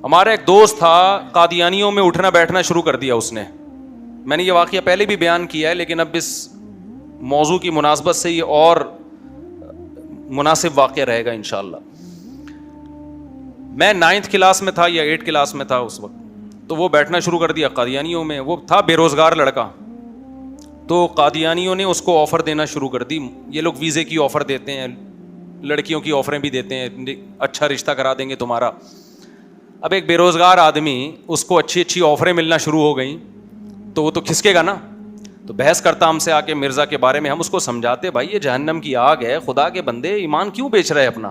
ہمارا ایک دوست تھا, قادیانیوں میں اٹھنا بیٹھنا شروع کر دیا اس نے. میں نے یہ واقعہ پہلے بھی بیان کیا ہے, لیکن اب اس موضوع کی مناسبت سے یہ اور مناسب واقعہ رہے گا انشاءاللہ. میں 9th کلاس میں تھا یا 8th کلاس میں تھا اس وقت, تو وہ بیٹھنا شروع کر دیا قادیانیوں میں. وہ تھا بے روزگار لڑکا, تو قادیانیوں نے اس کو آفر دینا شروع کر دی. یہ لوگ ویزے کی آفر دیتے ہیں, لڑکیوں کی آفریں بھی دیتے ہیں, اچھا رشتہ کرا دیں گے تمہارا. اب ایک بے روزگار آدمی, اس کو اچھی اچھی آفریں ملنا شروع ہو گئیں, تو وہ تو کھسکے گا نا. تو بحث کرتا ہم سے آ کے مرزا کے بارے میں. ہم اس کو سمجھاتے, بھائی یہ جہنم کی آگ ہے, خدا کے بندے ایمان کیوں بیچ رہے اپنا,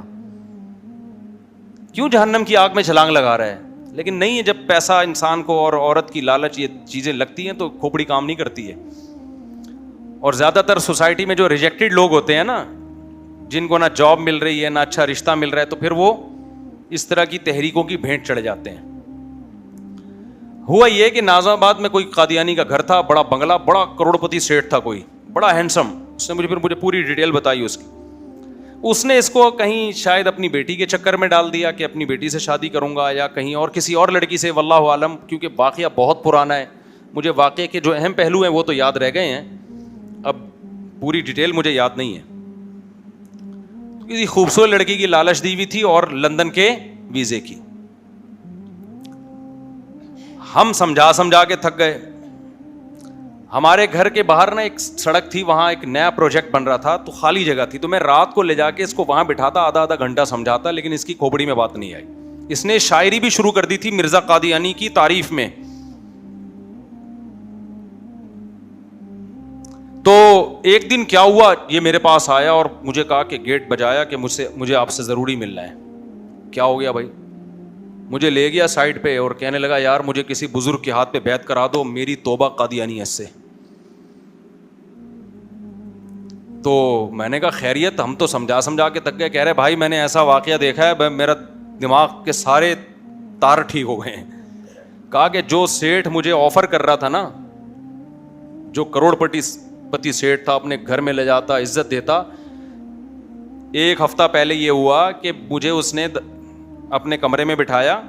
کیوں جہنم کی آگ میں چھلانگ لگا رہا ہے. لیکن نہیں ہے, جب پیسہ انسان کو اور عورت کی لالچ یہ چیزیں لگتی ہیں تو کھوپڑی کام نہیں کرتی ہے. اور زیادہ تر سوسائٹی میں جو ریجیکٹڈ لوگ ہوتے ہیں نا, جن کو نہ جاب مل رہی ہے نہ اچھا رشتہ مل رہا ہے, تو پھر وہ اس طرح کی تحریکوں کی بھینٹ چڑھ جاتے ہیں. ہوا یہ کہ نازم آباد میں کوئی قادیانی کا گھر تھا, بڑا بنگلہ, بڑا کروڑپتی سیٹ تھا کوئی, بڑا ہینڈسم. اس نے مجھے پوری ڈیٹیل بتائی اس کی. اس نے اس کو کہیں شاید اپنی بیٹی کے چکر میں ڈال دیا کہ اپنی بیٹی سے شادی کروں گا, یا کہیں اور کسی اور لڑکی سے, واللہ عالم, کیونکہ واقعہ بہت پرانا ہے. مجھے واقعے کے جو اہم پہلو ہیں وہ تو یاد رہ گئے ہیں, اب پوری ڈیٹیل مجھے یاد نہیں ہے. کسی خوبصورت لڑکی کی لالچ دی ہوئی تھی اور لندن کے ویزے کی. ہم سمجھا کے تھک گئے. ہمارے گھر کے باہر نا ایک سڑک تھی, وہاں ایک نیا پروجیکٹ بن رہا تھا, تو خالی جگہ تھی. تو میں رات کو لے جا کے اس کو وہاں بٹھاتا, آدھا گھنٹہ سمجھاتا, لیکن اس کی کھوپڑی میں بات نہیں آئی. اس نے شاعری بھی شروع کر دی تھی مرزا قادیانی کی تعریف میں. تو ایک دن کیا ہوا, یہ میرے پاس آیا اور مجھے کہا کہ گیٹ بجایا کہ مجھے آپ سے ضروری ملنا ہے. کیا ہو گیا بھائی؟ مجھے لے گیا سائڈ پہ اور کہنے لگا, یار مجھے کسی بزرگ کے ہاتھ پہ بیعت کرا دو, میری توبہ قادیانیت سے. تو میں نے کہا خیریت؟ ہم تو سمجھا کے تک گئے. کہہ رہے بھائی میں نے ایسا واقعہ دیکھا ہے, میرا دماغ کے سارے تار ٹھیک ہو گئے ہیں. کہا کہ جو سیٹھ مجھے آفر کر رہا تھا نا, جو کروڑ پتی سیٹھ تھا, اپنے گھر میں لے جاتا, عزت دیتا, 1 ہفتہ پہلے یہ ہوا کہ مجھے اس نے اپنے کمرے میں بٹھایا,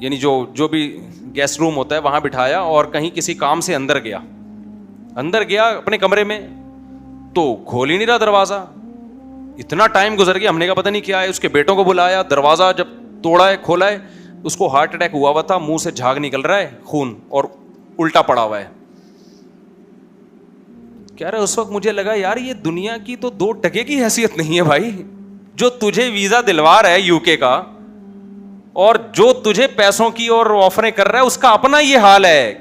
یعنی جو بھی گیسٹ روم ہوتا ہے وہاں بٹھایا, اور کہیں کسی کام سے اندر گیا اپنے کمرے میں, تو کھول ہی نہیں رہا دروازہ. اتنا ٹائم گزر گیا, ہم نے کہا پتہ نہیں کیا ہے. اس کے بیٹوں کو بلایا, دروازہ جب توڑا ہے, کھولا ہے, اس کو ہارٹ اٹیک ہوا تھا, منہ سے جھاگ نکل رہا ہے خون, اور الٹا پڑا ہوا ہے. کہہ رہے اس وقت مجھے لگا یار یہ دنیا کی تو 2 ٹکے کی حیثیت نہیں ہے بھائی. جو تجھے ویزا دلوا رہا ہے UK کا, اور جو تجھے پیسوں کی اور آفریں کر رہا ہے, اس کا اپنا یہ حال ہے.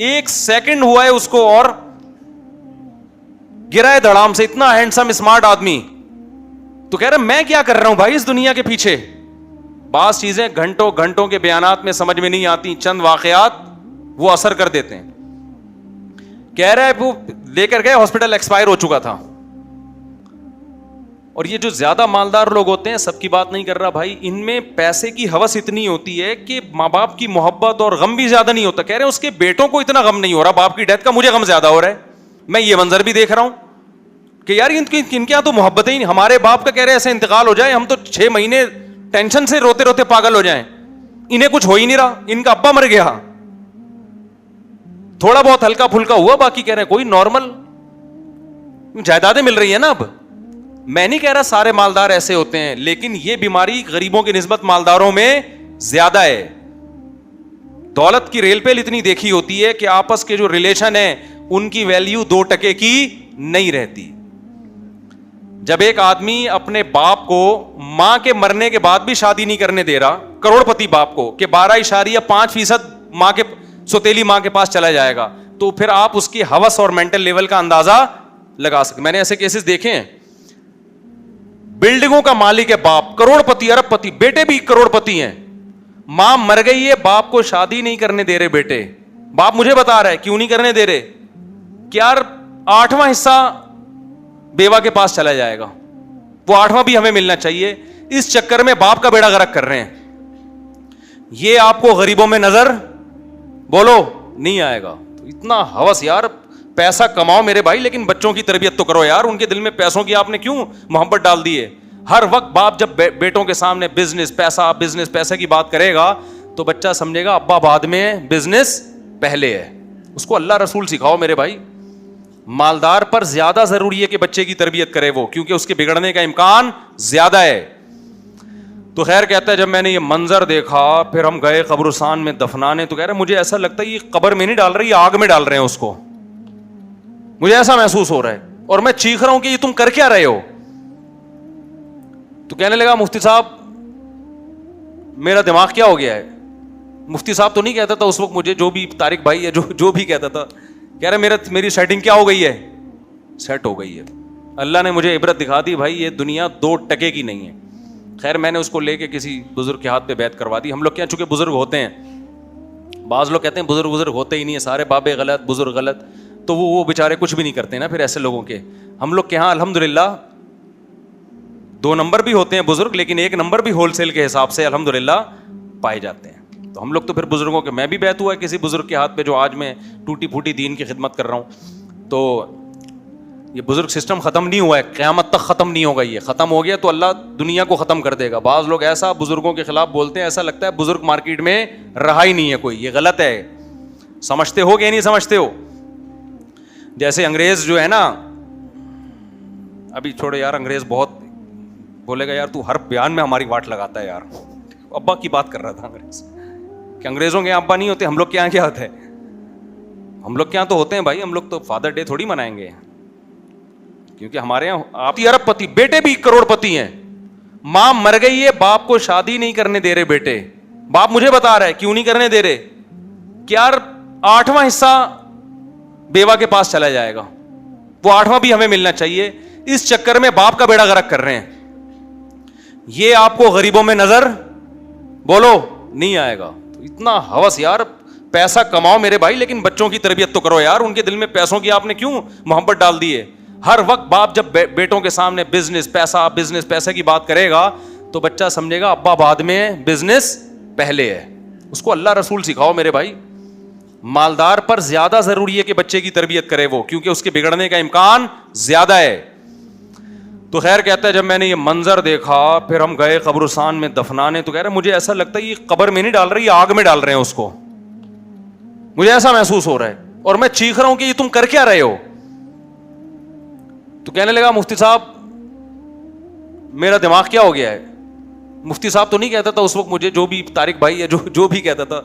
1 سیکنڈ ہوا ہے اس کو اور گرا ہے دھڑام سے. اتنا ہینڈسم اسمارٹ آدمی, تو کہہ رہا میں کیا کر رہا ہوں بھائی اس دنیا کے پیچھے. بعض چیزیں گھنٹوں کے بیانات میں سمجھ میں نہیں آتی, چند واقعات وہ اثر کر دیتے ہیں. کہہ رہا ہے وہ لے کر گئے, ہاسپٹل ایکسپائر ہو چکا تھا. اور یہ جو زیادہ مالدار لوگ ہوتے ہیں, سب کی بات نہیں کر رہا بھائی, ان میں پیسے کی ہوس اتنی ہوتی ہے کہ ماں باپ کی محبت اور غم بھی زیادہ نہیں ہوتا. کہہ رہے ہیں اس کے بیٹوں کو اتنا غم نہیں ہو رہا باپ کی ڈیتھ کا, مجھے غم زیادہ ہو رہا ہے. میں یہ منظر بھی دیکھ رہا ہوں کہ یار ان کے یہاں تو محبتیں ہی نہیں. ہمارے باپ کا کہہ رہے ایسے انتقال ہو جائے, ہم تو 6 مہینے ٹینشن سے روتے پاگل ہو جائیں. انہیں کچھ ہو ہی نہیں رہا, ان کا ابا مر گیا, تھوڑا بہت ہلکا پھلکا ہوا, باقی کہہ رہے ہیں کوئی نارمل جائیدادیں مل رہی ہیں نا. اب میں نہیں کہہ رہا سارے مالدار ایسے ہوتے ہیں, لیکن یہ بیماری غریبوں کی نسبت مالداروں میں زیادہ ہے. دولت کی ریل پیل اتنی دیکھی ہوتی ہے کہ آپس کے جو ریلیشن ہیں ان کی ویلیو 2 ٹکے کی نہیں رہتی. جب ایک آدمی اپنے باپ کو ماں کے مرنے کے بعد بھی شادی نہیں کرنے دے رہا, کروڑ پتی باپ کو, کہ 12.5% ماں کے سوتیلی ماں کے پاس چلا جائے گا, تو پھر آپ اس کی ہوس اور مینٹل لیول کا اندازہ لگا سکتے. میں نے ایسے کیسز دیکھے ہیں, بلڈنگوں کا مالک ہے باپ, کروڑ پتی ارب پتی, بیٹے بھی کروڑ پتی ہیں, ماں مر گئی ہے, باپ کو شادی نہیں کرنے دے رہے بیٹے. باپ مجھے بتا رہا ہے کیوں نہیں کرنے دے رہے, کہ یار 8واں حصہ بیوہ کے پاس چلا جائے گا, وہ 8واں بھی ہمیں ملنا چاہیے. اس چکر میں باپ کا بیڑا غرق کر رہے ہیں. یہ آپ کو غریبوں میں نظر بولو نہیں آئے گا. تو اتنا ہوس یار, پیسہ کماؤ میرے بھائی, لیکن بچوں کی تربیت تو کرو یار. ان کے دل میں پیسوں کی آپ نے کیوں محبت ڈال دی ہے؟ ہر وقت باپ جب بیٹوں کے سامنے بزنس پیسہ کی بات کرے گا تو بچہ سمجھے گا ابا بعد میں ہے, بزنس پہلے ہے. اس کو اللہ رسول سکھاؤ میرے بھائی. مالدار پر زیادہ ضروری ہے کہ بچے کی تربیت کرے وہ, کیونکہ اس کے بگڑنے کا امکان زیادہ ہے. تو خیر کہتا ہے جب میں نے یہ منظر دیکھا پھر ہم گئے قبرستان میں دفنانے, تو کہہ رہے مجھے ایسا لگتا ہے یہ قبر میں نہیں ڈال رہے, یہ آگ میں ڈال رہے ہیں اس کو, مجھے ایسا محسوس ہو رہا ہے اور میں چیخ رہا ہوں کہ یہ تم کر کیا رہے ہو. تو کہنے لگا مفتی صاحب میرا دماغ کیا ہو گیا ہے. مفتی صاحب تو نہیں کہتا تھا اس وقت مجھے, جو بھی طارق بھائی ہے جو بھی کہتا تھا, کہہ رہے میری سیٹنگ کیا ہو گئی ہے, سیٹ ہو گئی ہے. اللہ نے مجھے عبرت دکھا دی بھائی یہ دنیا 2 ٹکے کی نہیں ہے. خیر میں نے اس کو لے کے کسی بزرگ کے ہاتھ پہ بیعت کروا دی. ہم لوگ کیا چونکہ بزرگ ہوتے ہیں, بعض لوگ کہتے ہیں بزرگ ہوتے ہی نہیں ہیں, سارے بابے غلط بزرگ غلط, تو وہ بیچارے کچھ بھی نہیں کرتے نا پھر ایسے لوگوں کے. ہم لوگ کے یہاں الحمدللہ 2 نمبر بھی ہوتے ہیں بزرگ, لیکن 1 نمبر بھی ہول سیل کے حساب سے الحمدللہ پائے جاتے ہیں. تو ہم لوگ تو پھر بزرگوں کے, میں بھی بیعت ہوا ہے کسی بزرگ کے ہاتھ پہ جو آج میں ٹوٹی پھوٹی دین کی خدمت کر رہا ہوں. تو یہ بزرگ سسٹم ختم نہیں ہوا ہے, قیامت تک ختم نہیں ہوگا. یہ ختم ہو گیا تو اللہ دنیا کو ختم کر دے گا. بعض لوگ ایسا بزرگوں کے خلاف بولتے ہیں, ایسا لگتا ہے بزرگ مارکیٹ میں رہا ہی نہیں ہے کوئی. یہ غلط ہے. سمجھتے ہو کہ نہیں سمجھتے ہو؟ جیسے انگریز جو ہے نا, ابھی چھوڑے یار, انگریز بہت بولے گا یار تو ہر بیان میں ہماری واٹ لگاتا ہے یار. ابا کی بات کر رہا تھا انگریز, کہ انگریزوں کے یہاں ابا نہیں ہوتے, ہم لوگ کے یہاں کیا ہوتا ہے؟ ہم لوگ کے یہاں تو ہوتے ہیں بھائی. ہم لوگ تو فادر ڈے تھوڑی منائیں گے, کیونکہ ہمارے یہاں آپ ارب پتی, بیٹے بھی کروڑ پتی ہیں. ماں مر گئی ہے, باپ کو شادی نہیں کرنے دے رہے بیٹے. باپ مجھے بتا رہا ہے کیوں نہیں کرنے دے رہے, کہ یار 8واں حصہ بیوہ کے پاس چلا جائے گا, وہ 8واں بھی ہمیں ملنا چاہیے. اس چکر میں باپ کا بیڑا غرق کر رہے ہیں. یہ آپ کو غریبوں میں نظر بولو نہیں آئے گا. تو اتنا ہوس یار, پیسہ کماؤ میرے بھائی, لیکن بچوں کی تربیت تو کرو یار. ان کے دل میں پیسوں کی آپ نے کیوں محبت ڈال دی ہے؟ ہر وقت باپ جب بیٹوں کے سامنے بزنس پیسہ کی بات کرے گا تو بچہ سمجھے گا ابا بعد میں ہے, بزنس پہلے ہے. اس کو اللہ رسول سکھاؤ میرے بھائی. مالدار پر زیادہ ضروری ہے کہ بچے کی تربیت کرے وہ, کیونکہ اس کے بگڑنے کا امکان زیادہ ہے. تو خیر کہتا ہے جب میں نے یہ منظر دیکھا پھر ہم گئے قبرستان میں دفنانے, تو کہہ رہے مجھے ایسا لگتا ہے یہ قبر میں نہیں ڈال رہے, یہ آگ میں ڈال رہے ہیں اس کو, مجھے ایسا محسوس ہو رہا ہے اور میں چیخ رہا ہوں کہ یہ تم کر کیا رہے ہو. تو کہنے لگا مفتی صاحب میرا دماغ کیا ہو گیا ہے. مفتی صاحب تو نہیں کہتا تھا اس وقت مجھے, جو بھی طارق بھائی ہے جو بھی کہتا تھا,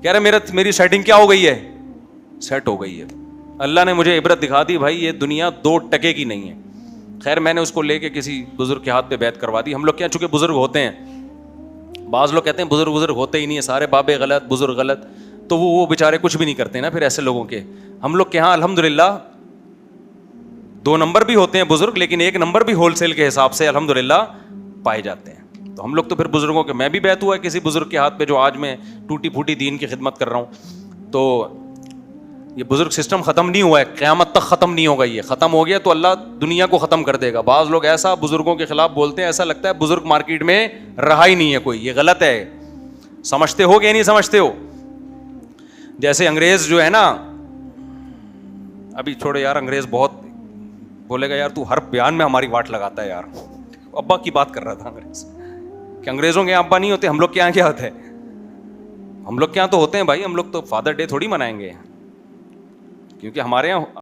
کہہ رہے میری سیٹنگ کیا ہو گئی ہے, سیٹ ہو گئی ہے. اللہ نے مجھے عبرت دکھا دی بھائی یہ دنیا 2 ٹکے کی نہیں ہے. خیر میں نے اس کو لے کے کسی بزرگ کے ہاتھ پہ بیعت کروا دی. ہم لوگ کیا چونکہ بزرگ ہوتے ہیں, بعض لوگ کہتے ہیں بزرگ ہوتے ہی نہیں ہیں, سارے بابے غلط بزرگ غلط, تو وہ بیچارے کچھ بھی نہیں کرتے نا پھر ایسے لوگوں کے. ہم لوگ کے یہاں الحمدللہ 2 نمبر بھی ہوتے ہیں بزرگ, لیکن 1 نمبر بھی ہول سیل کے حساب سے الحمدللہ پائے جاتے ہیں. تو ہم لوگ تو پھر بزرگوں کے, میں بھی بیعت ہوا ہے کسی بزرگ کے ہاتھ پہ جو آج میں ٹوٹی پھوٹی دین کی خدمت کر رہا ہوں. تو یہ بزرگ سسٹم ختم نہیں ہوا ہے, قیامت تک ختم نہیں ہوگا. یہ ختم ہو گیا تو اللہ دنیا کو ختم کر دے گا. بعض لوگ ایسا بزرگوں کے خلاف بولتے ہیں, ایسا لگتا ہے بزرگ مارکیٹ میں رہا ہی نہیں ہے کوئی. یہ غلط ہے. سمجھتے ہو کہ نہیں سمجھتے ہو؟ جیسے انگریز جو ہے نا, ابھی چھوڑے یار, انگریز بہت بولے گا یار تو ہر بیان میں ہماری واٹ لگاتا ہے یار. ابا کی بات کر رہا تھا انگریز, کہ انگریزوں کے یہاں ابا نہیں ہوتے, ہم لوگ کے یہاں کیا ہوتا ہے؟ ہم لوگ کے یہاں تو ہوتے ہیں بھائی. ہم لوگ تو فادر ڈے تھوڑی منائیں گے, کیونکہ ہمارے یہاں